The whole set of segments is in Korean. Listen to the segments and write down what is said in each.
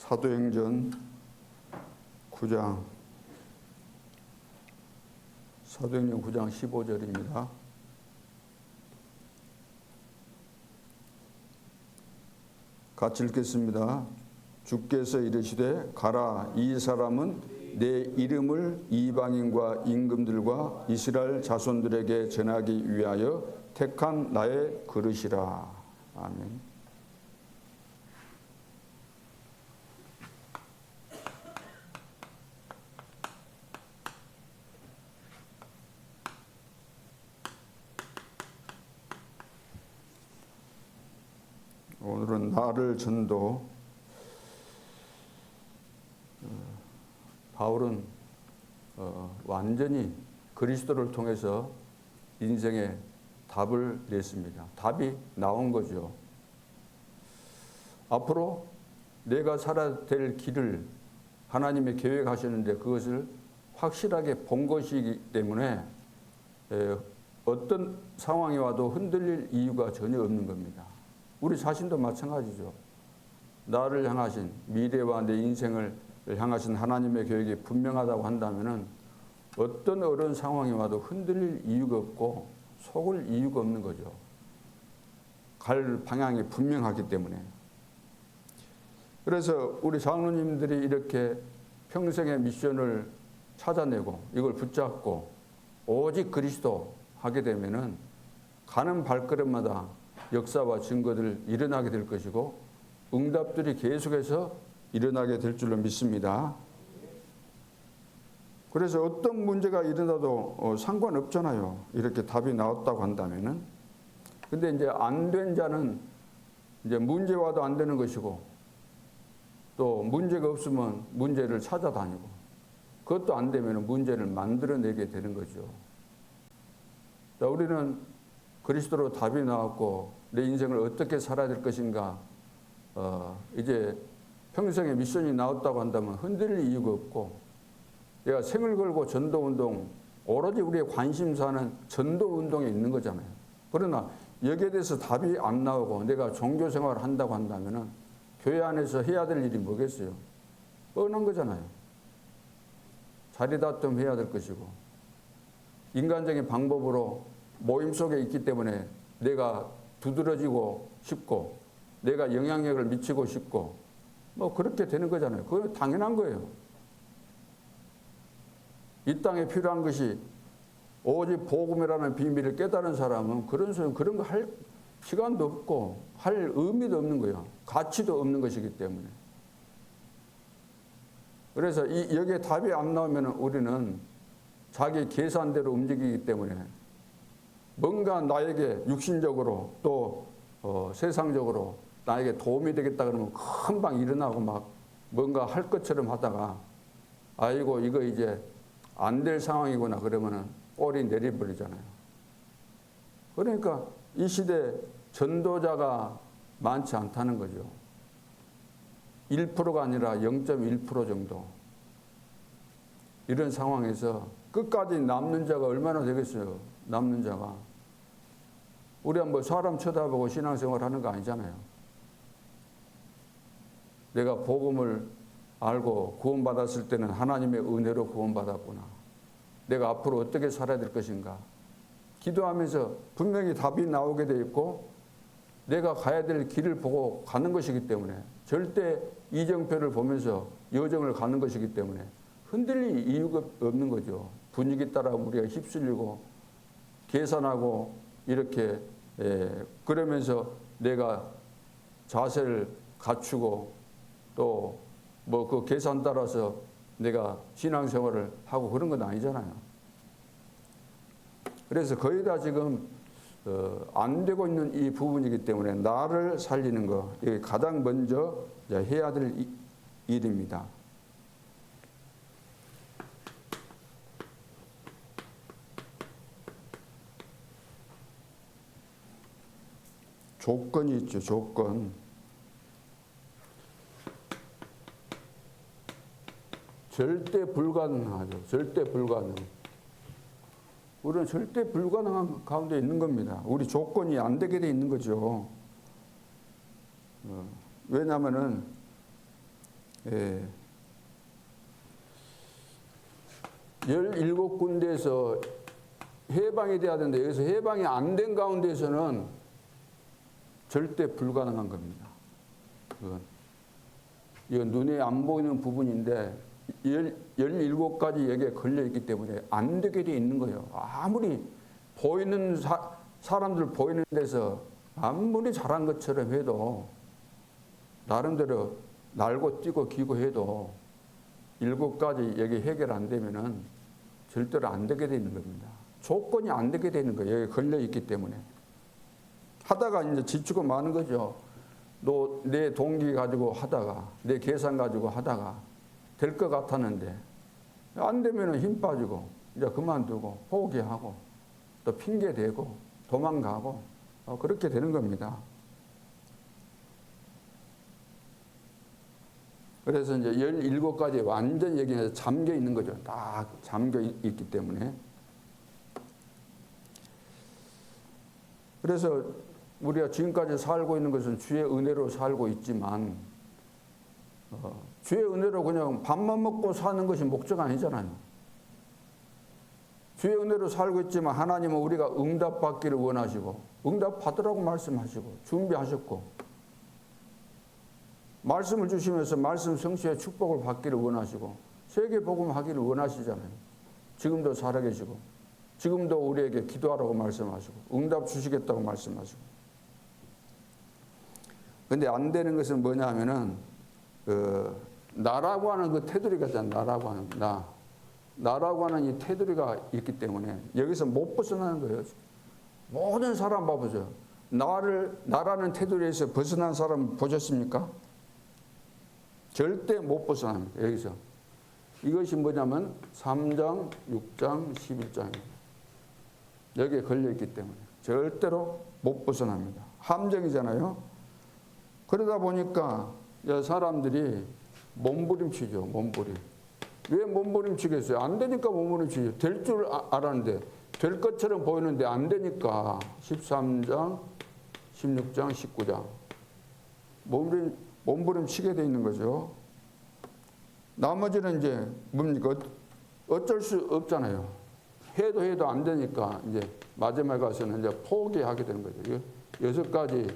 사도행전 9장 15절입니다. 같이 읽겠습니다. 주께서 이르시되 가라, 이 사람은 내 이름을 이방인과 임금들과 이스라엘 자손들에게 전하기 위하여 택한 나의 그릇이라. 아멘. 오늘은 나를 전도. 바울은 완전히 그리스도를 통해서 인생의 답을 냈습니다. 답이 나온 거죠. 앞으로 내가 살아야 될 길을 하나님의 계획하셨는데 그것을 확실하게 본 것이기 때문에 어떤 상황이 와도 흔들릴 이유가 전혀 없는 겁니다. 우리 자신도 마찬가지죠. 나를 향하신, 미래와 내 인생을 향하신 하나님의 계획이 분명하다고 한다면은 어떤 어려운 상황이 와도 흔들릴 이유가 없고 속을 이유가 없는 거죠. 갈 방향이 분명하기 때문에. 그래서 우리 장로님들이 이렇게 평생의 미션을 찾아내고 이걸 붙잡고 오직 그리스도 하게 되면은 가는 발걸음마다 역사와 증거들 일어나게 될 것이고 응답들이 계속해서 일어나게 될 줄로 믿습니다. 그래서 어떤 문제가 일어나도 상관없잖아요. 이렇게 답이 나왔다고 한다면은. 근데 이제 안 된 자는 이제 문제 와도 안 되는 것이고 또 문제가 없으면 문제를 찾아다니고 그것도 안 되면 문제를 만들어내게 되는 거죠. 자, 우리는 그리스도로 답이 나왔고 내 인생을 어떻게 살아야 될 것인가, 이제 평생의 미션이 나왔다고 한다면 흔들릴 이유가 없고, 내가 생을 걸고 전도운동, 오로지 우리의 관심사는 전도운동에 있는 거잖아요. 그러나 여기에 대해서 답이 안 나오고 내가 종교생활을 한다고 한다면 교회 안에서 해야 될 일이 뭐겠어요? 뻔한 거잖아요. 자리다툼 해야 될 것이고 인간적인 방법으로 모임 속에 있기 때문에 내가 두드러지고 싶고 내가 영향력을 미치고 싶고 뭐 그렇게 되는 거잖아요. 그건 당연한 거예요. 이 땅에 필요한 것이 오직 복음이라는 비밀을 깨달은 사람은 그런 거 할 시간도 없고 할 의미도 없는 거예요. 가치도 없는 것이기 때문에. 그래서 여기에 답이 안 나오면 우리는 자기 계산대로 움직이기 때문에 뭔가 나에게 육신적으로 또 세상적으로 나에게 도움이 되겠다 그러면 금방 일어나고 막 뭔가 할 것처럼 하다가 아이고 이거 이제 안 될 상황이구나 그러면은 꼬리 내려버리잖아요. 그러니까 이 시대 전도자가 많지 않다는 거죠. 1%가 아니라 0.1% 정도. 이런 상황에서 끝까지 남는 자가 얼마나 되겠어요? 남는 자가. 우리가 뭐 사람 쳐다보고 신앙생활 하는 거 아니잖아요. 내가 복음을 알고 구원받았을 때는 하나님의 은혜로 구원받았구나. 내가 앞으로 어떻게 살아야 될 것인가. 기도하면서 분명히 답이 나오게 돼 있고 내가 가야 될 길을 보고 가는 것이기 때문에 절대 이정표를 보면서 여정을 가는 것이기 때문에 흔들릴 이유가 없는 거죠. 분위기 따라 우리가 휩쓸리고 계산하고 이렇게 그러면서 내가 자세를 갖추고 또 뭐 그 계산 따라서 내가 신앙생활을 하고 그런 건 아니잖아요. 그래서 거의 다 지금 안 되고 있는 이 부분이기 때문에 나를 살리는 거 이게 가장 먼저 해야 될 일입니다. 조건이 있죠. 조건. 절대 불가능하죠. 절대 불가능. 우리는 절대 불가능한 가운데 있는 겁니다. 우리 조건이 안 되게 돼 있는 거죠. 왜냐하면은 예. 17군데에서 해방이 돼야 되는데 여기서 해방이 안 된 가운데서는 절대 불가능한 겁니다. 이건 눈에 안 보이는 부분인데 17가지 여기에 걸려있기 때문에 안 되게 돼 있는 거예요. 아무리 보이는 사람들 보이는 데서 아무리 잘한 것처럼 해도 나름대로 날고 뛰고 기고 해도 7가지 여기 해결 안 되면은 절대로 안 되게 돼 있는 겁니다. 조건이 안 되게 돼 있는 거예요. 여기 걸려 있기 때문에. 하다가 이제 지치고 마는 거죠. 너 내 동기 가지고 하다가 내 계산 가지고 하다가 될 것 같았는데 안 되면은 힘 빠지고 이제 그만두고 포기하고 또 핑계 대고 도망가고 그렇게 되는 겁니다. 그래서 이제 17가지 완전 여기에 잠겨 있는 거죠. 딱 잠겨 있기 때문에. 그래서 우리가 지금까지 살고 있는 것은 주의 은혜로 살고 있지만 주의 은혜로 그냥 밥만 먹고 사는 것이 목적 아니잖아요. 주의 은혜로 살고 있지만 하나님은 우리가 응답받기를 원하시고 응답받으라고 말씀하시고 준비하셨고 말씀을 주시면서 말씀 성취의 축복을 받기를 원하시고 세계복음 하기를 원하시잖아요. 지금도 살아계시고 지금도 우리에게 기도하라고 말씀하시고 응답 주시겠다고 말씀하시고. 근데 안 되는 것은 뭐냐 하면은 나라고 하는 그 테두리가 있잖아요. 나라고 하는 나라고 하는 이 테두리가 있기 때문에 여기서 못 벗어나는 거예요. 모든 사람 봐보세요. 나라는 테두리에서 벗어난 사람 보셨습니까? 절대 못 벗어납니다. 여기서. 이것이 뭐냐면 3장, 6장, 11장입니다. 여기에 걸려있기 때문에 절대로 못 벗어납니다. 함정이잖아요. 그러다 보니까 사람들이 몸부림치죠. 몸부림. 왜 몸부림치겠어요? 안 되니까 몸부림치죠. 될 줄 알았는데 될 것처럼 보이는데 안 되니까 13장, 16장, 19장 몸부림치게 돼 있는 거죠. 나머지는 이제 뭡니까? 어쩔 수 없잖아요. 해도 안 되니까 이제 마지막에 가서는 이제 포기하게 되는 거죠. 6가지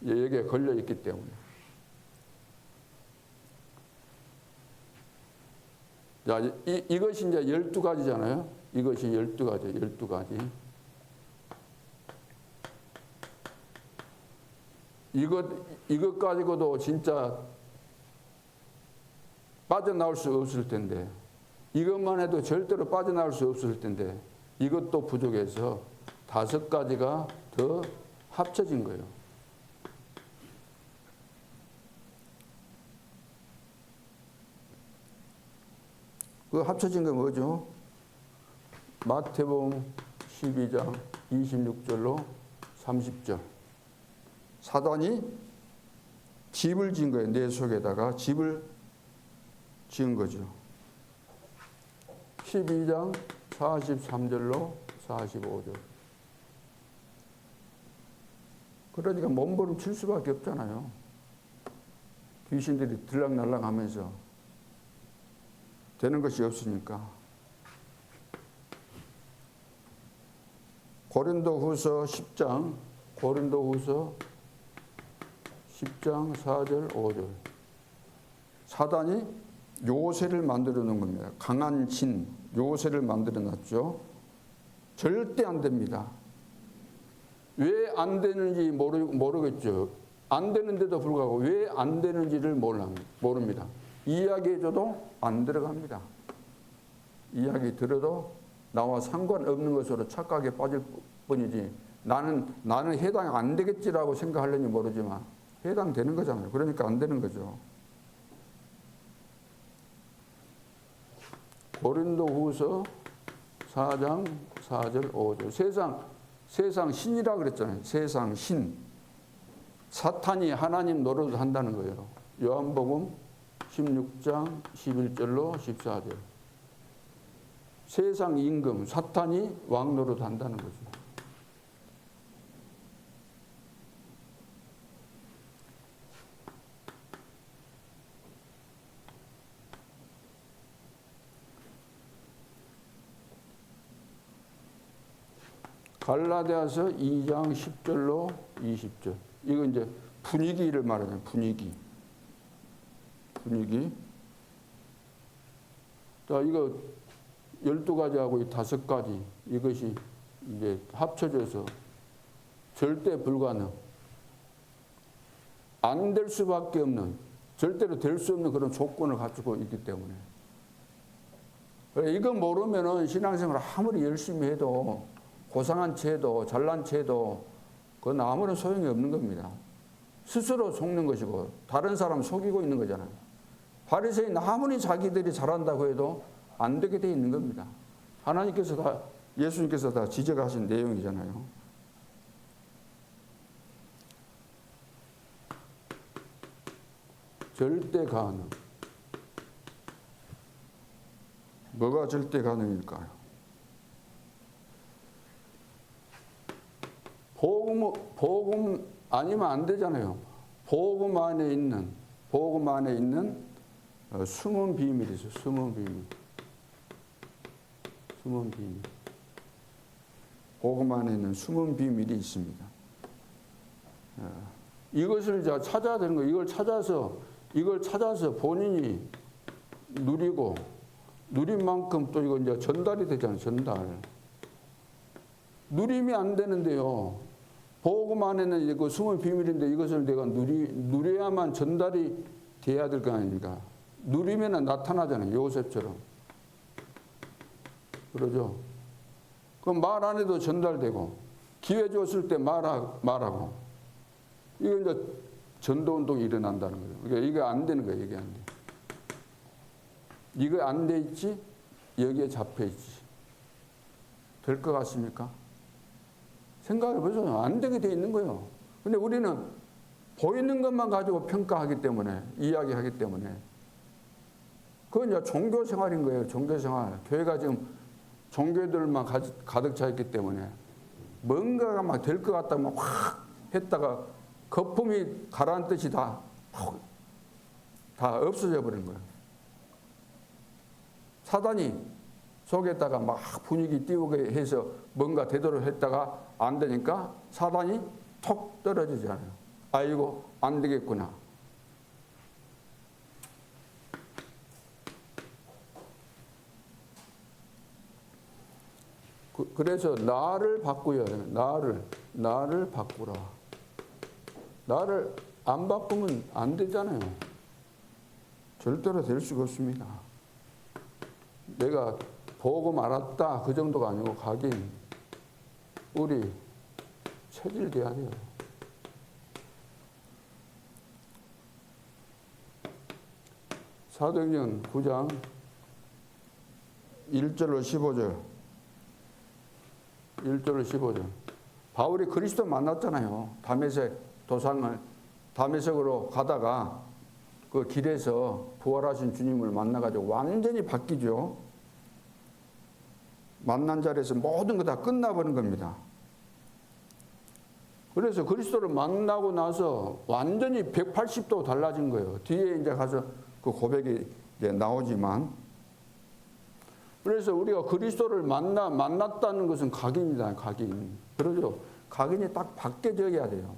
여기에 걸려 있기 때문에. 자, 이것이 이제 12가지잖아요. 이것이 12가지. 이것 가지고도 진짜 빠져나올 수 없을 텐데, 이것만 해도 절대로 빠져나올 수 없을 텐데, 이것도 부족해서 5가지가 더 합쳐진 거예요. 그 합쳐진 게 뭐죠? 마태복음 12장 26절로 30절. 사단이 집을 지은 거예요. 내 속에다가 집을 지은 거죠. 12장 43절로 45절. 그러니까 몸부림 칠 수밖에 없잖아요. 귀신들이 들락날락 하면서 되는 것이 없으니까. 고린도후서 10장 4절 5절. 사단이 요새를 만들어 놓은 겁니다. 강한 신 요새를 만들어 놨죠. 절대 안 됩니다. 왜 안 되는지 모르겠죠. 안 되는데도 불구하고 왜 안 되는지를 모릅니다. 이야기해줘도 안 들어갑니다. 이야기 들어도 나와 상관없는 것으로 착각에 빠질 뿐이지 나는 해당 안 되겠지라고 생각하려니 모르지만 해당되는 거잖아요. 그러니까 안 되는 거죠. 고린도후서 4장 4절 5절. 세상 신이라 그랬잖아요. 세상 신. 사탄이 하나님 노릇을 한다는 거예요. 요한복음 16장 11절로 14절. 세상 임금 사탄이 왕 노릇 한다는 거죠. 갈라디아서 2장 10절로 20절. 이거 이제 분위기를 말하잖아요. 분위기. 자, 이거 12가지하고 이 5가지 이것이 이제 합쳐져서 절대 불가능. 안 될 수밖에 없는, 절대로 될 수 없는 그런 조건을 갖추고 있기 때문에. 이거 모르면은 신앙생활을 아무리 열심히 해도, 고상한 채 해도, 잘난 채 해도, 그건 아무런 소용이 없는 겁니다. 스스로 속는 것이고, 다른 사람 속이고 있는 거잖아요. 바리새인 아무리 자기들이 잘한다고 해도 안 되게 돼 있는 겁니다. 하나님께서 다, 예수님께서 다 지적하신 내용이잖아요. 절대 가능. 뭐가 절대 가능일까요? 복음 아니면 안 되잖아요. 복음 안에 있는 숨은 비밀이 있어요. 숨은 비밀. 복음 안에 있는 숨은 비밀이 있습니다. 이것을 찾아야 되는 거예요. 이걸 찾아서 본인이 누리고, 누린 만큼 또 이거 이제 전달이 되잖아요. 전달. 누림이 안 되는데요. 복음 안에는 그 숨은 비밀인데 이것을 내가 누려야만 전달이 돼야 될 거 아닙니까? 누리면 나타나잖아요. 요셉처럼. 그러죠? 그럼 말 안 해도 전달되고, 기회 줬을 때 말하고. 이거 이제 전도운동이 일어난다는 거죠. 그러니까 이게 안 되는 거예요. 이게 안 돼. 이거 안 돼 있지? 여기에 잡혀 있지. 될 것 같습니까? 생각해 보세요. 안 되게 돼 있는 거예요. 근데 우리는 보이는 것만 가지고 평가하기 때문에, 이야기하기 때문에. 그건 이제 종교 생활인 거예요. 종교 생활. 교회가 지금 종교들만 가득 차 있기 때문에 뭔가가 막 될 것 같다면 확 했다가 거품이 가라앉듯이 다 없어져 버린 거예요. 사단이 속에다가 막 분위기 띄우게 해서 뭔가 되도록 했다가 안 되니까 사단이 톡 떨어지잖아요. 아이고, 안 되겠구나. 그래서 나를 바꾸어야 돼요. 나를 바꾸라. 나를 안 바꾸면 안 되잖아요. 절대로 될 수가 없습니다. 내가 복음 알았다 그 정도가 아니고 가긴 우리 체질돼야 돼요. 사도행전 9장 1절로 15절. 1절로 15절. 바울이 그리스도 만났잖아요. 다메섹으로 가다가 그 길에서 부활하신 주님을 만나가지고 완전히 바뀌죠. 만난 자리에서 모든 거 다 끝나버린 겁니다. 그래서 그리스도를 만나고 나서 완전히 180도 달라진 거예요. 뒤에 이제 가서 그 고백이 이제 나오지만, 그래서 우리가 그리스도를 만났다는 것은 각인이다, 각인. 그러죠. 각인이 딱 바뀌어져야 돼요.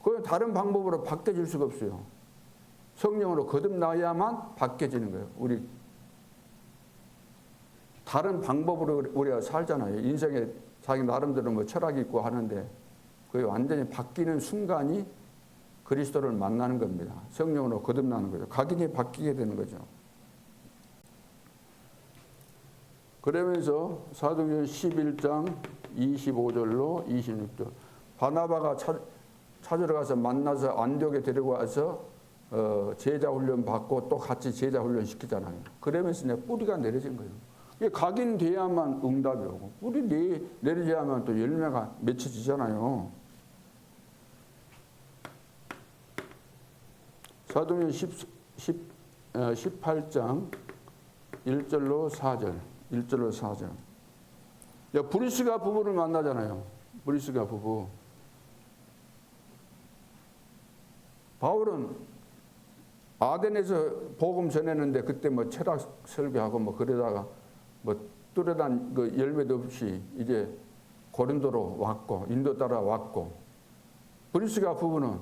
그건 다른 방법으로 바뀌어질 수가 없어요. 성령으로 거듭나야만 바뀌어지는 거예요. 우리 다른 방법으로 우리가 살잖아요. 인생에 자기 나름대로 뭐 철학이 있고 하는데 그게 완전히 바뀌는 순간이 그리스도를 만나는 겁니다. 성령으로 거듭나는 거죠. 각인이 바뀌게 되는 거죠. 그러면서 사도행전 11장 25절로 26절. 바나바가 찾으러 가서 만나서 안디옥에 데리고 와서 제자 훈련 받고 또 같이 제자 훈련 시키잖아요. 그러면서 이제 뿌리가 내려진 거예요. 이게 각인돼야만 응답이 오고, 뿌리 내려져야만 또 열매가 맺혀지잖아요. 사도행전 18장 1절로 4절. 1절로 4절. 브리스가 부부를 만나잖아요. 브리스가 부부. 바울은 아덴에서 복음 전했는데 그때 뭐 철학 설교하고 뭐 그러다가 뭐 뚜렷한 그 열매도 없이 이제 고린도로 왔고 인도 따라 왔고 브리스가 부부는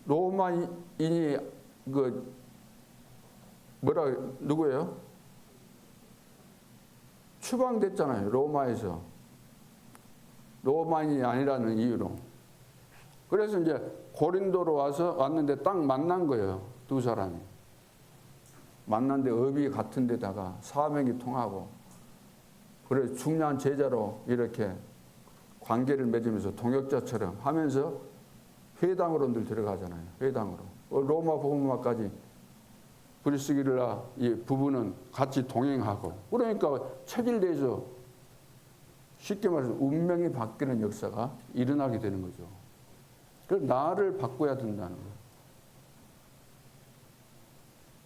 로마인이 누구예요? 추방됐잖아요. 로마에서. 로마인이 아니라는 이유로. 그래서 이제 고린도로 왔는데 딱 만난 거예요. 두 사람이. 만났는데 업이 같은 데다가 사명이 통하고 그래서 중요한 제자로 이렇게 관계를 맺으면서 동역자처럼 하면서 회당으로 늘 들어가잖아요. 회당으로. 로마 복음화까지 브리스길라 이 부부는 같이 동행하고 그러니까 체질대에서 쉽게 말해서 운명이 바뀌는 역사가 일어나게 되는 거죠. 그래서 나를 바꿔야 된다는 거예요.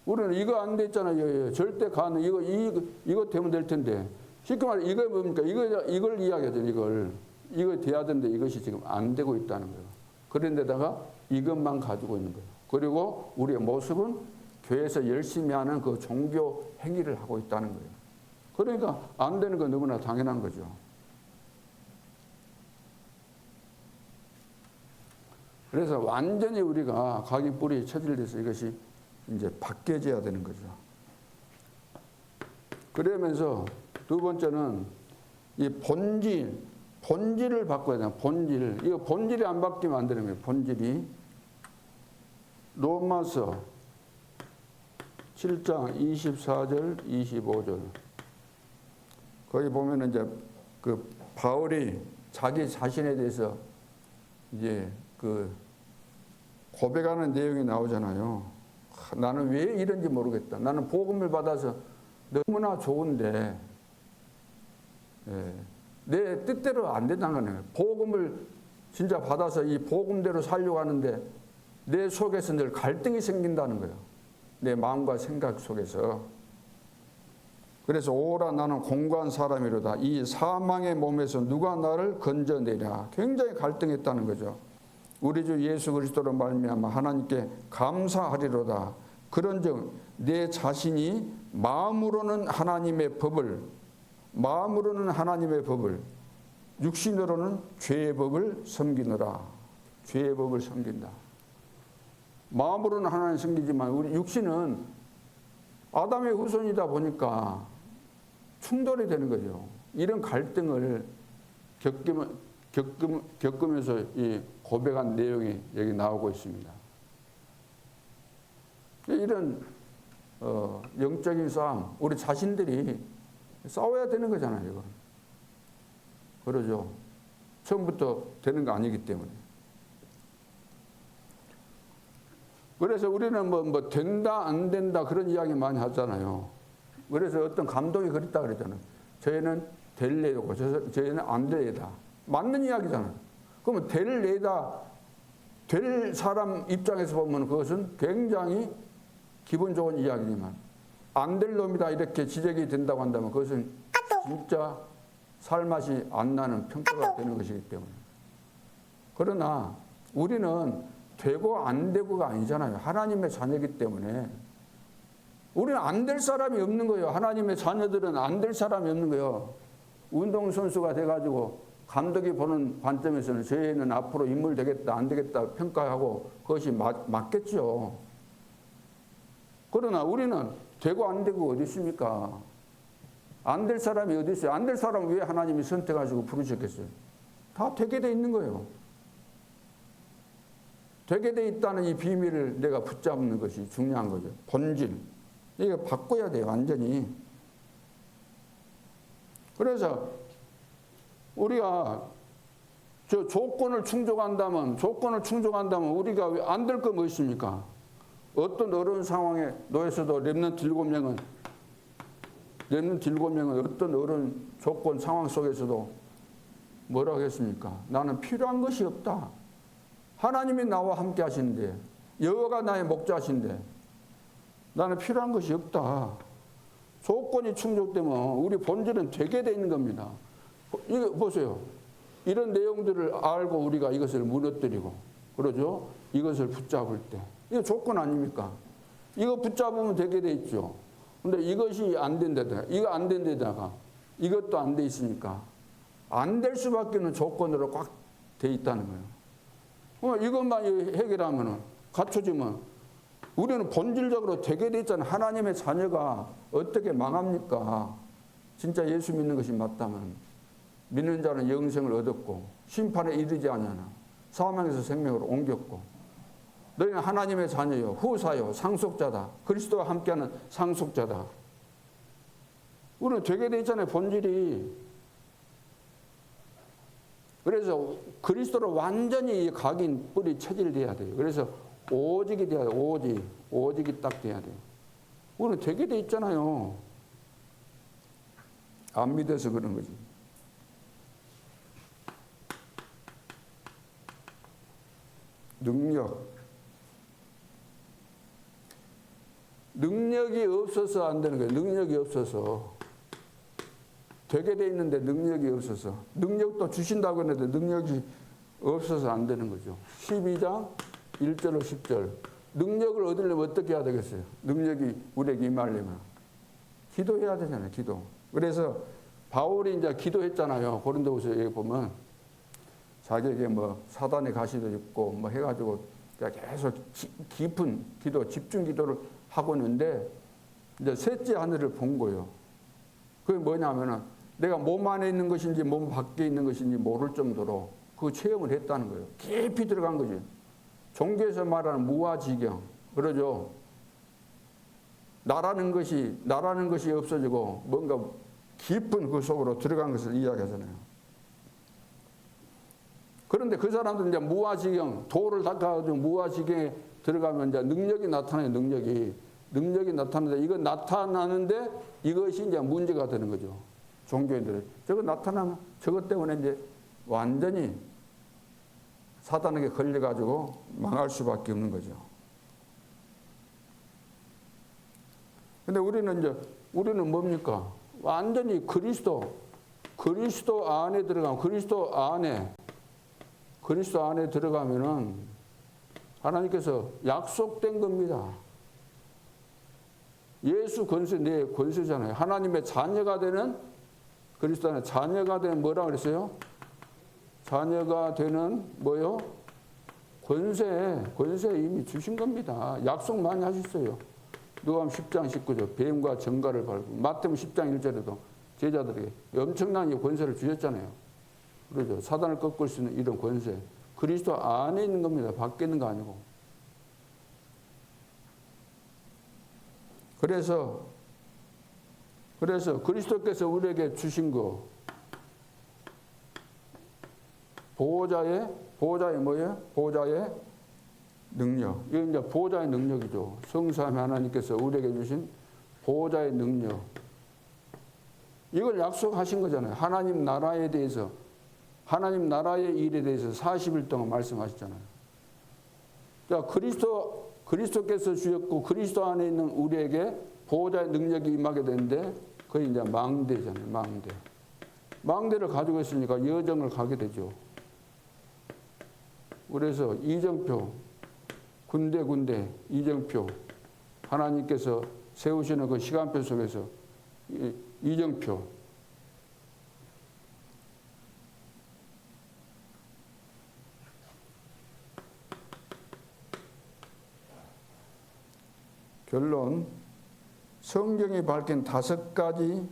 우리는 이거 안 됐잖아요. 절대 가는 이거 되면 될 텐데 쉽게 말해 이거 뭡니까? 이걸 이야기하죠. 이거 돼야 되는데 이것이 지금 안 되고 있다는 거예요. 그런데다가 이것만 가지고 있는 거예요. 그리고 우리의 모습은 교회에서 열심히 하는 그 종교 행위를 하고 있다는 거예요. 그러니까 안 되는 건 너무나 당연한 거죠. 그래서 완전히 우리가 각인 뿌리에 체질돼서 이것이 이제 바뀌어져야 되는 거죠. 그러면서 두 번째는 이 본질을 바꿔야 돼요. 본질. 이거 본질이 안 바뀌면 안 되는 거예요. 본질이. 로마서 7장 24절, 25절. 거기 보면은 이제 그 바울이 자기 자신에 대해서 이제 그 고백하는 내용이 나오잖아요. 나는 왜 이런지 모르겠다. 나는 복음을 받아서 너무나 좋은데 내 뜻대로 안 된다는 거예요. 복음을 진짜 받아서 이 복음대로 살려고 하는데 내 속에서 늘 갈등이 생긴다는 거예요. 내 마음과 생각 속에서. 그래서 오라 나는 공고한 사람이로다. 이 사망의 몸에서 누가 나를 건져내랴. 굉장히 갈등했다는 거죠. 우리 주 예수 그리스도로 말미암아 하나님께 감사하리로다. 그런즉 내 자신이 마음으로는 하나님의 법을 육신으로는 죄의 법을 섬기느라. 죄의 법을 섬긴다. 마음으로는 하나님 섬기지만 우리 육신은 아담의 후손이다 보니까 충돌이 되는 거죠. 이런 갈등을 겪으면서 이 고백한 내용이 여기 나오고 있습니다. 이런 영적인 싸움, 우리 자신들이 싸워야 되는 거잖아요. 이건. 그러죠. 처음부터 되는 거 아니기 때문에. 그래서 우리는 뭐 된다 안 된다 그런 이야기 많이 하잖아요. 그래서 어떤 감독이 그랬다 그랬잖아요. 저희는 될 예고 저희는 안 될 예다. 맞는 이야기잖아요. 그러면 될 예다 될 사람 입장에서 보면 그것은 굉장히 기분 좋은 이야기지만 안 될 놈이다 이렇게 지적이 된다고 한다면 그것은 진짜 살맛이 안 나는 평가가 되는 것이기 때문에. 그러나 우리는 되고 안 되고가 아니잖아요. 하나님의 자녀이기 때문에 우리는 안 될 사람이 없는 거예요. 하나님의 자녀들은 안 될 사람이 없는 거예요. 운동선수가 돼가지고 감독이 보는 관점에서는 저희는 앞으로 인물 되겠다 안 되겠다 평가하고 그것이 맞겠죠. 그러나 우리는 되고 안 되고 어디 있습니까? 안 될 사람이 어디 있어요? 안 될 사람은 왜 하나님이 선택하시고 부르셨겠어요? 다 되게 돼 있는 거예요. 되게 돼 있다는 이 비밀을 내가 붙잡는 것이 중요한 거죠. 본질. 이거 바꿔야 돼요. 완전히. 그래서 우리가 저 조건을 충족한다면 우리가 안 될 거 뭐 있습니까? 어떤 어려운 상황에 놓여서도 렘넌트 7명은 어떤 어려운 조건 상황 속에서도 뭐라고 했습니까? 나는 필요한 것이 없다. 하나님이 나와 함께 하시는데 여호와가 나의 목자신데 나는 필요한 것이 없다. 조건이 충족되면 우리 본질은 되게 돼 있는 겁니다. 이거 보세요. 이런 내용들을 알고 우리가 이것을 무너뜨리고 그러죠. 이것을 붙잡을 때 이거 조건 아닙니까? 이거 붙잡으면 되게 돼 있죠. 근데 이것이 안 된다다가 이거 안 된다다가 이것도 안 돼 있으니까 안 될 수밖에 없는 조건으로 꽉 돼 있다는 거예요. 이것만 해결하면 갖춰지면 우리는 본질적으로 되게 돼 있잖아요. 하나님의 자녀가 어떻게 망합니까? 진짜 예수 믿는 것이 맞다면 믿는 자는 영생을 얻었고 심판에 이르지 않냐나 사망에서 생명으로 옮겼고 너희는 하나님의 자녀요 후사요 상속자다. 그리스도와 함께하는 상속자다. 우리는 되게 돼 있잖아요. 본질이. 그래서 그리스도로 완전히 각인 뿌리 체질돼야 돼요. 그래서 오직이 돼야 돼요. 오직이 딱 돼야 돼요. 우리는 되게 돼 있잖아요. 안 믿어서 그런 거지. 능력이 없어서 안 되는 거예요. 능력이 없어서. 되게 돼 있는데 능력이 없어서. 능력도 주신다고 했는데 능력이 없어서 안 되는 거죠. 12장 1절로 10절. 능력을 얻으려면 어떻게 해야 되겠어요? 능력이 우리에게 임하려면. 기도해야 되잖아요. 기도. 그래서 바울이 이제 기도했잖아요. 고린도후서에 보면 자기에게 뭐 사단의 가시도 있고 뭐 해가지고 계속 깊은 기도, 집중 기도를 하고 있는데 이제 셋째 하늘을 본 거예요. 그게 뭐냐면은 내가 몸 안에 있는 것인지 몸 밖에 있는 것인지 모를 정도로 그 체험을 했다는 거예요. 깊이 들어간 거지. 종교에서 말하는 무아지경. 그러죠. 나라는 것이 없어지고 뭔가 깊은 그 속으로 들어간 것을 이야기하잖아요. 그런데 그 사람들은 이제 무아지경, 도를 닦아가지고 무아지경에 들어가면 이제 능력이 나타나요. 능력이 나타나는데 이거 나타나는데 이것이 이제 문제가 되는 거죠. 종교인들. 저거 나타나면 저것 때문에 이제 완전히 사단에게 걸려가지고 망할 수밖에 없는 거죠. 근데 우리는 뭡니까? 완전히 그리스도 안에 들어가면 그리스도 안에 들어가면은 하나님께서 약속된 겁니다. 예수 권세, 내 권세잖아요. 하나님의 자녀가 되는 그리스도 안에 자녀가 되는 뭐라 그랬어요? 자녀가 되는 뭐요? 권세 이미 주신 겁니다. 약속 많이 하셨어요. 누가복음 10장 19절 뱀과 정갈을 밟고 마태복음 10장 1절에도 제자들에게 엄청난 권세를 주셨잖아요. 그러죠. 사단을 꺾을 수 있는 이런 권세. 그리스도 안에 있는 겁니다. 밖에 있는 거 아니고. 그래서 그리스도께서 우리에게 주신 거 보호자의 뭐예요? 보호자의 능력. 이게 이제 보호자의 능력이죠. 성삼위 하나님께서 우리에게 주신 보호자의 능력. 이걸 약속하신 거잖아요. 하나님 나라에 대해서, 하나님 나라의 일에 대해서 40일 동안 말씀하셨잖아요. 자, 그리스도께서 주셨고 그리스도 안에 있는 우리에게 보호자의 능력이 임하게 되는데 그게 이제 망대잖아요. 망대를 가지고 있으니까 여정을 가게 되죠. 그래서 이정표, 군데 이정표, 하나님께서 세우시는 그 시간표 속에서 이정표. 결론, 성경이 밝힌 5가지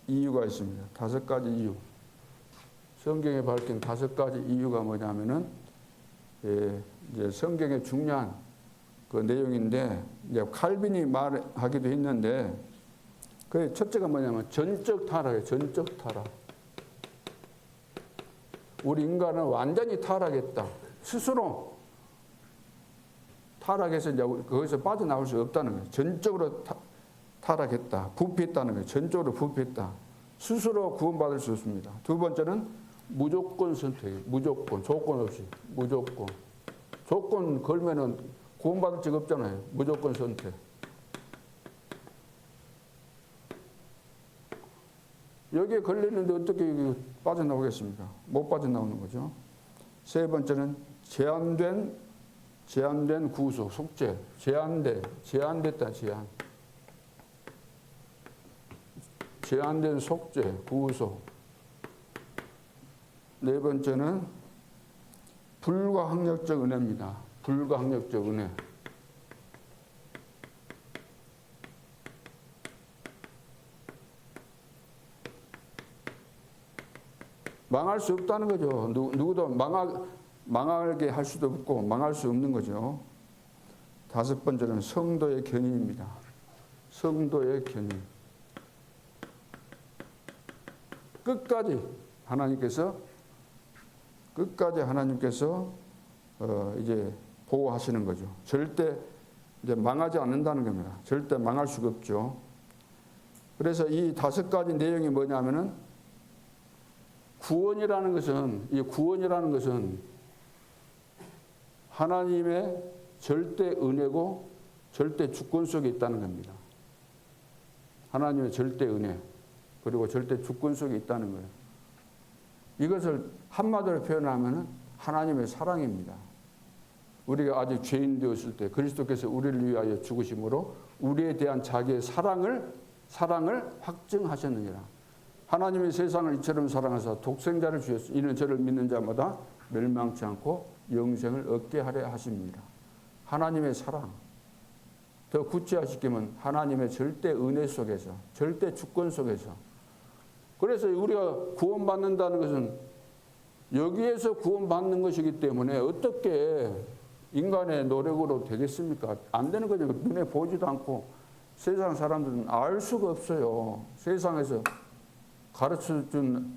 이유가 있습니다. 5가지 이유. 성경에 밝힌 5가지 이유가 뭐냐면은 이제 성경의 중요한 그 내용인데 이제 칼빈이 말하기도 했는데 그 첫째가 뭐냐면 전적 타락이에요. 전적 타락. 우리 인간은 완전히 타락했다. 스스로 타락해서 이제 거기서 빠져나올 수 없다는 거예요. 전적으로 타락했다. 부패했다는 거예요. 전적으로 부패했다. 스스로 구원받을 수 없습니다. 두 번째는 무조건 선택이에요. 무조건. 조건 없이. 무조건. 조건 걸면은 구원받을 적 없잖아요. 무조건 선택. 여기에 걸렸는데 어떻게 빠져나오겠습니까? 못 빠져나오는 거죠. 세 번째는 제한된 구속, 속죄. 제한됐다, 제한. 제한된 속죄, 구속. 네 번째는 불가항력적 은혜입니다. 불가항력적 은혜. 망할 수 없다는 거죠. 누구도 망하게 할 수도 없고 망할 수 없는 거죠. 다섯 번째는 성도의 견인입니다. 성도의 견인. 끝까지 하나님께서 이제 보호하시는 거죠. 절대 이제 망하지 않는다는 겁니다. 절대 망할 수가 없죠. 그래서 이 다섯 가지 내용이 뭐냐면은 구원이라는 것은 하나님의 절대 은혜고 절대 주권 속에 있다는 겁니다. 하나님의 절대 은혜 그리고 절대 주권 속에 있다는 거예요. 이것을 한마디로 표현하면 하나님의 사랑입니다. 우리가 아직 죄인 되었을 때 그리스도께서 우리를 위하여 죽으심으로 우리에 대한 자기의 사랑을 확증하셨느니라. 하나님의 세상을 이처럼 사랑하사 독생자를 주셨으니 이는 저를 믿는 자마다 멸망치 않고 영생을 얻게 하려 하십니다. 하나님의 사랑. 더 구체화시키면 하나님의 절대 은혜 속에서, 절대 주권 속에서. 그래서 우리가 구원받는다는 것은 여기에서 구원받는 것이기 때문에 어떻게 인간의 노력으로 되겠습니까? 안 되는 거죠. 눈에 보지도 않고 세상 사람들은 알 수가 없어요. 세상에서 가르쳐준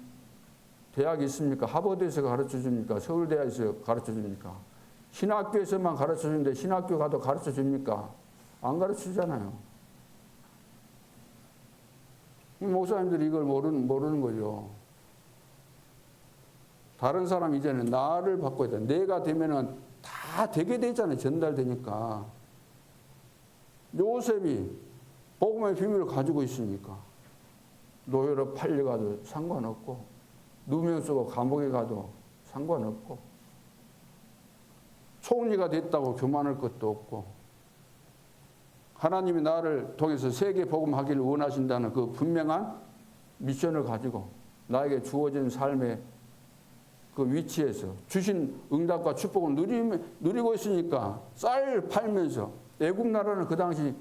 대학이 있습니까? 하버드에서 가르쳐줍니까? 서울대에서 가르쳐줍니까? 신학교에서만 가르쳐주는데 신학교 가도 가르쳐줍니까? 안 가르치잖아요. 목사님들이 이걸 모르는 거죠. 다른 사람 이제는 나를 바꿔야 돼. 내가 되면은 다 되게 되잖아요. 전달되니까. 요셉이 복음의 비밀을 가지고 있으니까. 노예로 팔려가도 상관없고 누명 쓰고 감옥에 가도 상관없고 총리가 됐다고 교만할 것도 없고 하나님이 나를 통해서 세계 복음하기를 원하신다는 그 분명한 미션을 가지고 나에게 주어진 삶의 그 위치에서 주신 응답과 축복을 누리고 있으니까 쌀 팔면서 애국 나라는 그 당시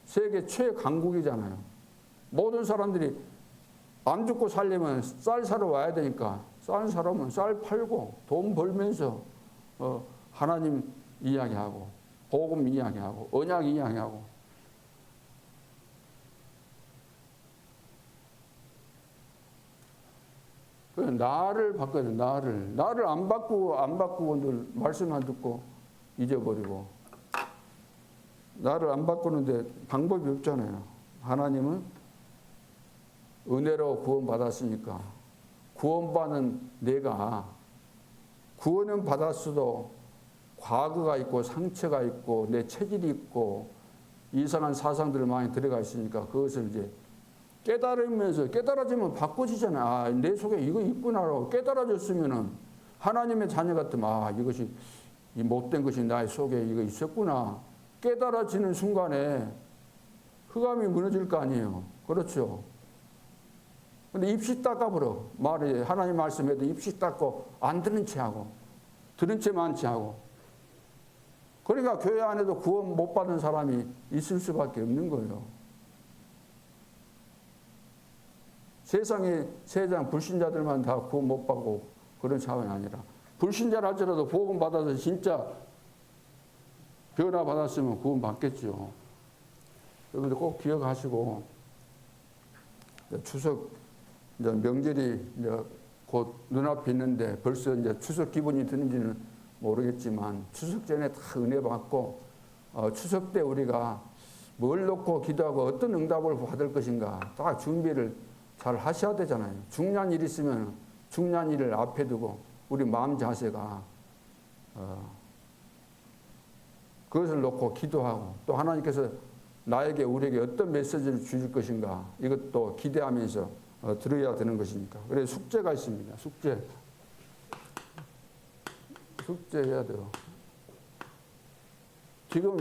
세계 최강국이잖아요. 모든 사람들이 안 죽고 살려면 쌀 사러 와야 되니까 쌀 사러면 쌀 팔고 돈 벌면서 하나님 이야기하고 복음 이야기하고 언약 이야기하고 나를 바꿔야 돼. 나를 안 바꾸고 늘 말씀만 듣고 잊어버리고 나를 안 바꾸는데 방법이 없잖아요. 하나님은 은혜로 구원받았으니까 구원받은 내가 구원은 받았어도 과거가 있고 상처가 있고 내 체질이 있고 이상한 사상들 많이 들어가 있으니까 그것을 이제 깨달아지면 바꿔지잖아요. 아, 내 속에 이거 있구나라고 깨달아졌으면은 하나님의 자녀 같으면 이것이 이 못된 것이 나의 속에 이거 있었구나. 깨달아지는 순간에 흑암이 무너질 거 아니에요. 그렇죠. 근데 입시 닦아버려. 말이 하나님 말씀에도 입시 닦고 안 들은 채 하고 들은 채만 채 하고 그러니까 교회 안에도 구원 못 받은 사람이 있을 수밖에 없는 거예요. 세상에 세상 불신자들만 다 구원 못 받고 그런 상황이 아니라 불신자를 할지라도 복음 받아서 진짜 변화 받았으면 구원 받겠죠. 여러분들 꼭 기억하시고 추석 이제 명절이 이제 곧 눈앞에 있는데 벌써 이제 추석 기분이 드는지는 모르겠지만 추석 전에 다 은혜 받고 추석 때 우리가 뭘 놓고 기도하고 어떤 응답을 받을 것인가 다 준비를 잘 하셔야 되잖아요. 중요한 일 있으면 중요한 일을 앞에 두고 우리 마음 자세가 그것을 놓고 기도하고 또 하나님께서 나에게 우리에게 어떤 메시지를 주실 것인가 이것도 기대하면서 들어야 되는 것이니까. 그래서 숙제가 있습니다. 숙제해야 돼요. 지금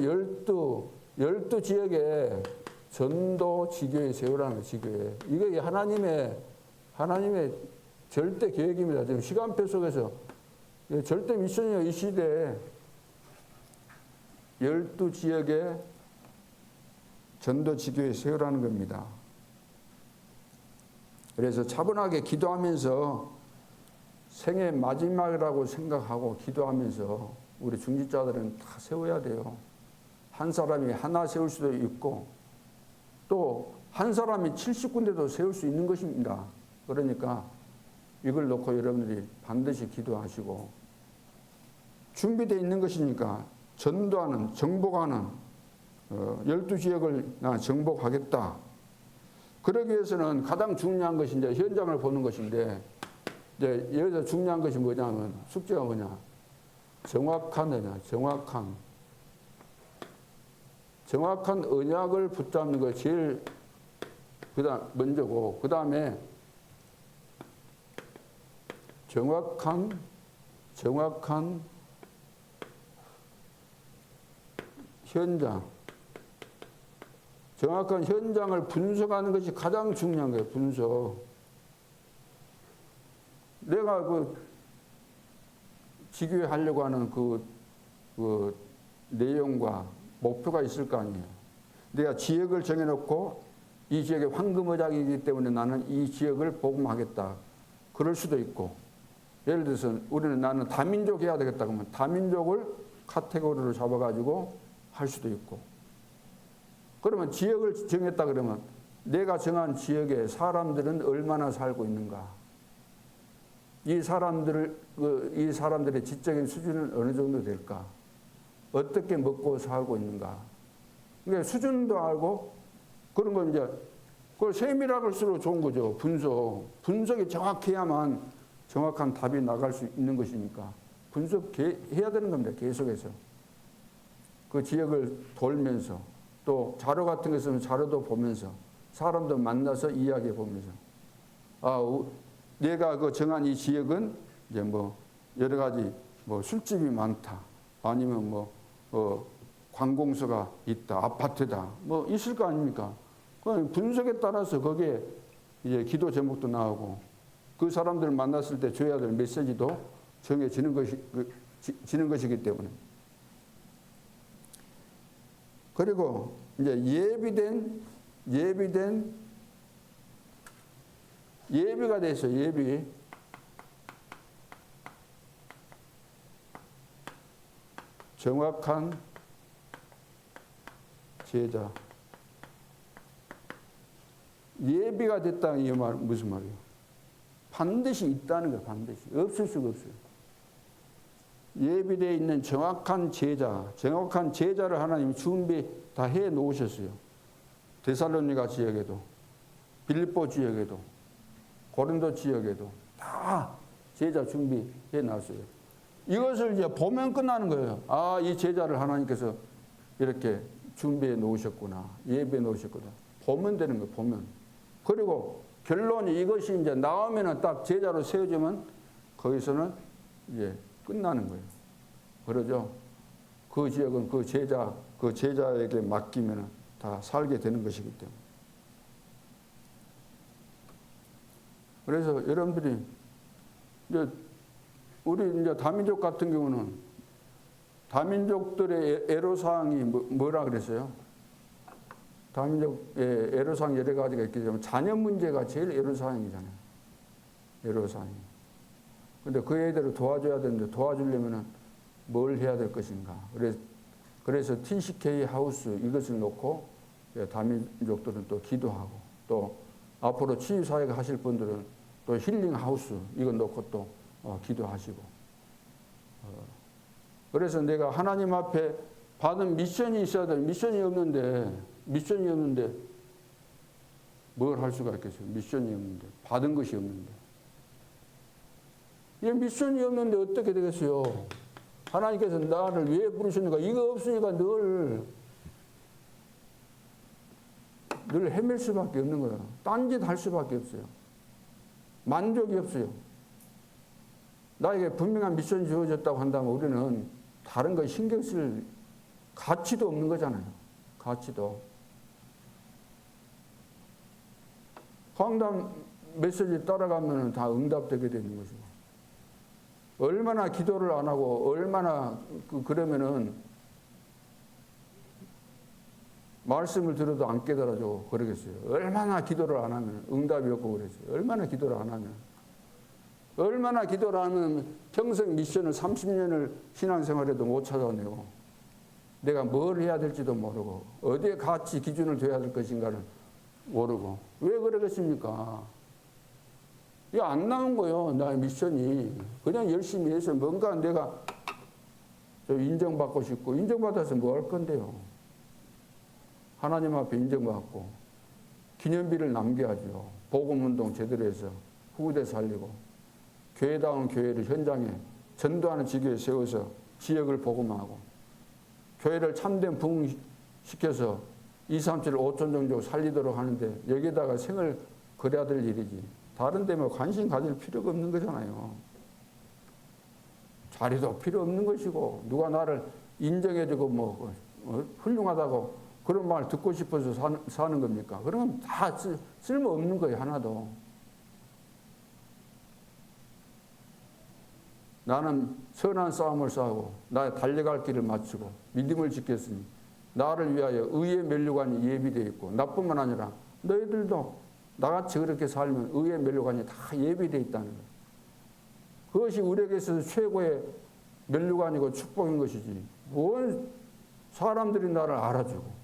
12 지역에 전도 지교회 세우라는 지교회. 이게 하나님의 절대 계획입니다. 지금 시간표 속에서 절대 미션이요. 이 시대에 12지역에 전도 지교회 세우라는 겁니다. 그래서 차분하게 기도하면서 생애 마지막이라고 생각하고 기도하면서 우리 중직자들은 다 세워야 돼요. 한 사람이 하나 세울 수도 있고 또 한 사람이 70군데도 세울 수 있는 것입니다. 그러니까 이걸 놓고 여러분들이 반드시 기도하시고 준비되어 있는 것이니까 전도하는, 정복하는 12지역을 나 정복하겠다. 그러기 위해서는 가장 중요한 것이 이제 현장을 보는 것인데 이제 여기서 중요한 것이 뭐냐면 숙제가 뭐냐. 정확한 언약을 붙잡는 거 제일 먼저고 그 다음에 정확한 현장. 정확한 현장을 분석하는 것이 가장 중요한 거예요. 분석. 내가 그 지교회 하려고 하는 그 내용과 목표가 있을 거 아니에요. 내가 지역을 정해놓고 이 지역의 황금어장이기 때문에 나는 이 지역을 복음하겠다. 그럴 수도 있고 예를 들어서 우리는 나는 다민족 해야 되겠다 그러면 다민족을 카테고리로 잡아가지고 할 수도 있고 그러면 지역을 정했다 그러면 내가 정한 지역에 사람들은 얼마나 살고 있는가 이 사람들의 지적인 수준은 어느 정도 될까 어떻게 먹고 살고 있는가 그러니까 수준도 알고 그런 건 이제 그걸 세밀할수록 좋은 거죠. 분석이 정확해야만 정확한 답이 나갈 수 있는 것이니까 분석해야 되는 겁니다. 계속해서 그 지역을 돌면서 또 자료 같은 거 있으면 자료도 보면서 사람도 만나서 이야기해 보면서 내가 그 정한 이 지역은 이제 뭐 여러 가지 뭐 술집이 많다 아니면 뭐 관공서가 있다 아파트다 뭐 있을 거 아닙니까? 그 분석에 따라서 거기에 이제 기도 제목도 나오고 그 사람들을 만났을 때 줘야 될 메시지도 정해지는 것이기 때문에 그리고 이제 예비가 돼 있어요. 예비. 정확한 제자. 예비가 됐다는 이 말 무슨 말이에요? 반드시 있다는 거예요. 반드시. 없을 수가 없어요. 예비되어 있는 정확한 제자를 하나님이 준비 다 해 놓으셨어요. 데살로니가 지역에도 빌립보 지역에도 고린도 지역에도 다 제자 준비해 놨어요. 이것을 이제 보면 끝나는 거예요. 이 제자를 하나님께서 이렇게 준비해 놓으셨구나. 예비해 놓으셨구나. 보면 되는 거예요. 보면. 그리고 결론이 이것이 이제 나오면은 딱 제자로 세워지면 거기서는 이제 끝나는 거예요. 그러죠? 그 지역은 그 제자에게 맡기면은 다 살게 되는 것이기 때문에. 그래서 여러분들이 이제 우리 이제 다민족 같은 경우는 다민족들의 애로사항이 뭐라 그랬어요? 다민족의 애로사항 여러 가지가 있겠지만 자녀 문제가 제일 애로사항이잖아요. 애로사항이. 근데 그 애들을 도와줘야 되는데 도와주려면은 뭘 해야 될 것인가. 그래서 TCK 하우스 이것을 놓고 다민족들은 또 기도하고 또 앞으로 치유사역 하실 분들은 또 힐링 하우스 이거 놓고 또 기도하시고. 그래서 내가 하나님 앞에 받은 미션이 있어야 돼. 미션이 없는데 뭘 할 수가 있겠어요? 미션이 없는데 받은 것이 없는데. 이 미션이 없는데 어떻게 되겠어요? 하나님께서 나를 왜 부르셨는가? 이거 없으니까 늘 헤맬 수밖에 없는 거야. 딴짓 할 수밖에 없어요. 만족이 없어요. 나에게 분명한 미션이 주어졌다고 한다면 우리는 다른 거 신경 쓸 가치도 없는 거잖아요. 가치도. 강단 메시지 따라가면 다 응답되게 되는 것이고, 얼마나 기도를 안 하고 얼마나 그러면은 말씀을 들어도 안 깨달아져 그러겠어요. 얼마나 기도를 안 하면 응답이 없고 그랬어요. 얼마나 기도를 안 하면. 얼마나 기도를 안 하면 평생 미션을 30년을 신앙생활에도 못 찾아내고 내가 뭘 해야 될지도 모르고 어디에 같이 기준을 둬야 될 것인가를 모르고 왜 그러겠습니까? 이게 안 나온 거예요. 나의 미션이. 그냥 열심히 해서 뭔가 내가 좀 인정받고 싶고 인정받아서 뭐 할 건데요. 하나님 앞에 인정받고 기념비를 남겨야죠. 복음운동 제대로 해서 후대 살리고 교회다운 교회를 현장에 전도하는 지교에 세워서 지역을 복음하고 교회를 참된 부흥시켜서 2, 3, 7, 5천 정도 살리도록 하는데 여기에다가 생을 걸어야 될 일이지. 다른 데 뭐 관심 가질 필요가 없는 거잖아요. 자리도 필요 없는 것이고 누가 나를 인정해주고 뭐 훌륭하다고 그런 말 듣고 싶어서 사는 겁니까? 그러면 다 쓸모없는 거예요. 하나도. 나는 선한 싸움을 싸우고 나의 달려갈 길을 마치고 믿음을 지켰으니 나를 위하여 의의 면류관이 예비되어 있고 나뿐만 아니라 너희들도 나같이 그렇게 살면 의의 면류관이 다 예비되어 있다는 거예요. 그것이 우리에게 있어서 최고의 면류관이고 축복인 것이지. 뭔 사람들이 나를 알아주고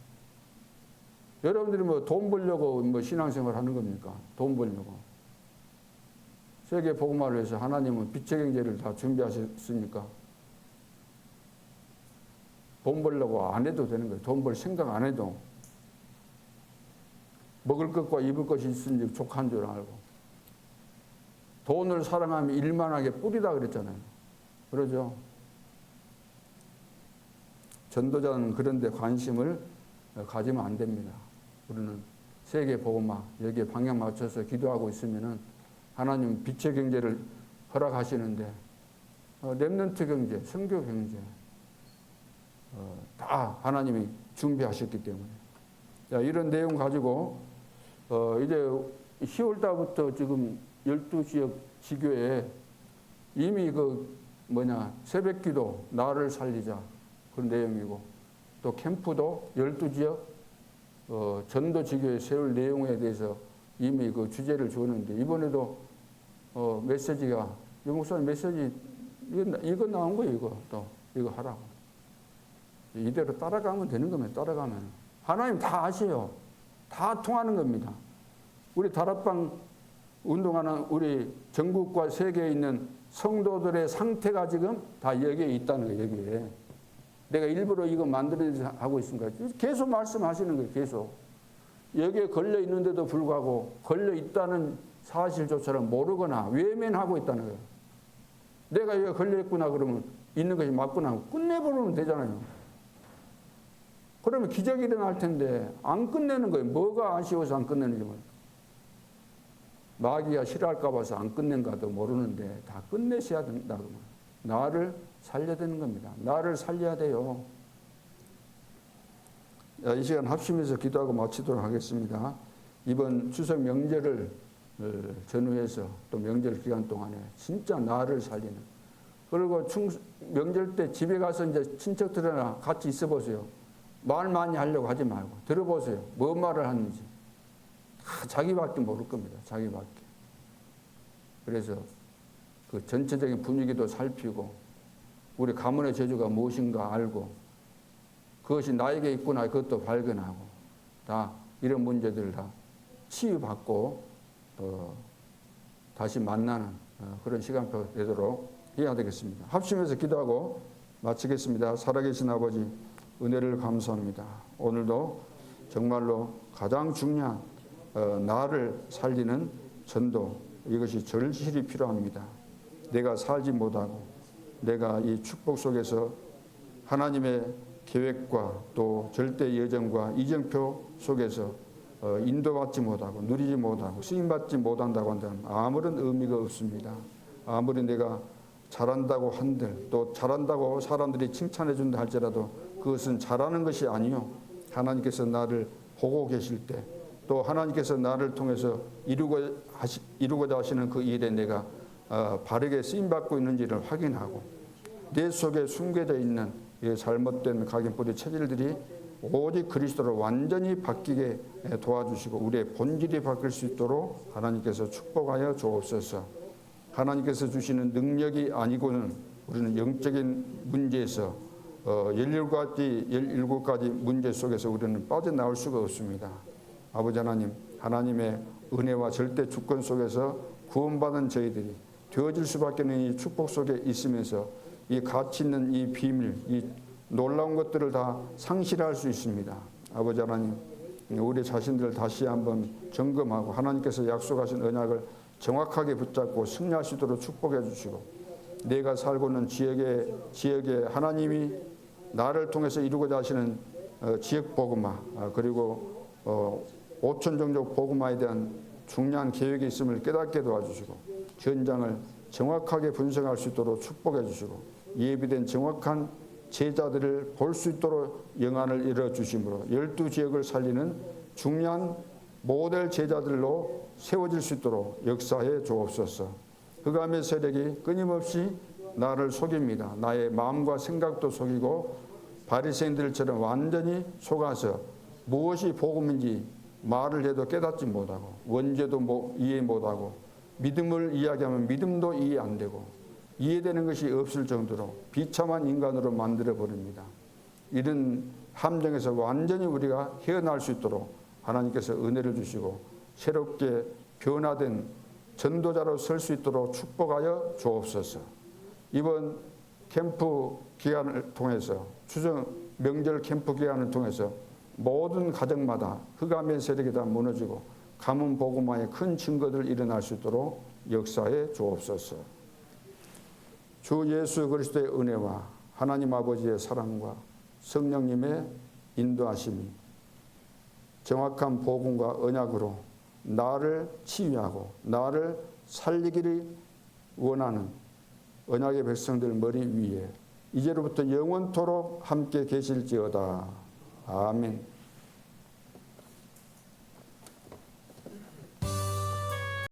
여러분들이 뭐 돈 벌려고 뭐 신앙생활 하는 겁니까? 돈 벌려고. 세계 복음화를 위해서 하나님은 빛의 경제를 다 준비하셨으니까 돈 벌려고 안 해도 되는 거예요. 돈 벌 생각 안 해도 먹을 것과 입을 것이 있으니 족한 줄 알고 돈을 사랑하면 일만하게 뿌리다 그랬잖아요. 그러죠. 전도자는 그런 데 관심을 가지면 안 됩니다. 우리는 세계 복음화 여기에 방향 맞춰서 기도하고 있으면은 하나님 빛의 경제를 허락하시는데 렘넌트 경제, 선교 경제 다 하나님이 준비하셨기 때문에 자, 이런 내용 가지고 이제 10월 달부터 지금 12지역 지교에 이미 새벽기도 나를 살리자 그런 내용이고 또 캠프도 12지역 전도 지교에 세울 내용에 대해서 이미 그 주제를 줬는데 이번에도 메시지가 유 목사님 메시지 이거 나온 거예요. 이거 하라고. 이대로 따라가면 되는 겁니다. 따라가면 하나님 다 아세요. 다 통하는 겁니다. 우리 다락방 운동하는 우리 전국과 세계에 있는 성도들의 상태가 지금 다 여기에 있다는 거예요. 여기에. 내가 일부러 이거 만들어서 하고 있습니까? 계속 말씀하시는 거예요. 계속. 여기에 걸려 있는데도 불구하고 걸려 있다는 사실조차를 모르거나 외면하고 있다는 거예요. 내가 여기 걸려 있구나 그러면 있는 것이 맞구나 끝내버리면 되잖아요. 그러면 기적이 일어날 텐데 안 끝내는 거예요. 뭐가 아쉬워서 안 끝내는지 몰라요. 마귀가 싫어할까 봐서 안 끝낸가도 모르는데 다 끝내셔야 된다고. 나를 살려야 되는 겁니다. 나를 살려야 돼요. 이 시간 합심해서 기도하고 마치도록 하겠습니다. 이번 추석 명절을 전후해서 또 명절 기간 동안에 진짜 나를 살리는 그리고 명절 때 집에 가서 이제 친척들이나 같이 있어 보세요. 말 많이 하려고 하지 말고 들어보세요. 뭐 말을 하는지 다 자기밖에 모를 겁니다. 자기밖에. 그래서 그 전체적인 분위기도 살피고 우리 가문의 저주가 무엇인가 알고 그것이 나에게 있구나 그것도 발견하고 다 이런 문제들을 다 치유받고 다시 만나는 그런 시간표 되도록 해야 되겠습니다. 합심해서 기도하고 마치겠습니다. 살아계신 아버지 은혜를 감사합니다. 오늘도 정말로 가장 중요한 나를 살리는 전도 이것이 절실히 필요합니다. 내가 살지 못하고 내가 이 축복 속에서 하나님의 계획과 또 절대 예정과 이정표 속에서 인도받지 못하고 누리지 못하고 쓰임받지 못한다고 한다면 아무런 의미가 없습니다. 아무리 내가 잘한다고 한들 또 잘한다고 사람들이 칭찬해 준다 할지라도 그것은 잘하는 것이 아니요 하나님께서 나를 보고 계실 때 또 하나님께서 나를 통해서 이루고자 하시는 그 일에 내가 바르게 쓰임받고 있는지를 확인하고 내 속에 숨겨져 있는 잘못된 각인 뿌리 체질들이 오직 그리스도로 완전히 바뀌게 도와주시고 우리의 본질이 바뀔 수 있도록 하나님께서 축복하여 주옵소서. 하나님께서 주시는 능력이 아니고는 우리는 영적인 문제에서 17가지 문제 속에서 우리는 빠져나올 수가 없습니다. 아버지 하나님, 하나님의 은혜와 절대 주권 속에서 구원받은 저희들이 되어질 수밖에 없는 이 축복 속에 있으면서 이 가치 있는 이 비밀, 이 놀라운 것들을 다 상실할 수 있습니다. 아버지 하나님, 우리 자신들을 다시 한번 점검하고 하나님께서 약속하신 언약을 정확하게 붙잡고 승리할 수 있도록 축복해 주시고 내가 살고 있는 지역에 하나님이 나를 통해서 이루고자 하시는 지역 복음화 그리고 5천 종족 복음화에 대한 중요한 계획이 있음을 깨닫게 도와주시고 현장을 정확하게 분석할 수 있도록 축복해 주시고 예비된 정확한 제자들을 볼 수 있도록 영안을 이뤄주심으로 12지역을 살리는 중요한 모델 제자들로 세워질 수 있도록 역사해 주옵소서. 흑암의 세력이 끊임없이 나를 속입니다. 나의 마음과 생각도 속이고 바리새인들처럼 완전히 속아서 무엇이 복음인지 말을 해도 깨닫지 못하고 원죄도 이해 못하고 믿음을 이야기하면 믿음도 이해 안 되고 이해되는 것이 없을 정도로 비참한 인간으로 만들어버립니다. 이런 함정에서 완전히 우리가 헤어날 수 있도록 하나님께서 은혜를 주시고 새롭게 변화된 전도자로 설 수 있도록 축복하여 주옵소서. 이번 캠프 기간을 통해서 추석 명절 캠프 기간을 통해서 모든 가정마다 흑암의 세력이 다 무너지고 가문 복음화의 큰 증거들 일어날 수 있도록 역사해 주옵소서. 주 예수 그리스도의 은혜와 하나님 아버지의 사랑과 성령님의 인도하심이 정확한 복음과 언약으로 나를 치유하고 나를 살리기를 원하는 언약의 백성들 머리 위에 이제로부터 영원토록 함께 계실지어다. 아멘.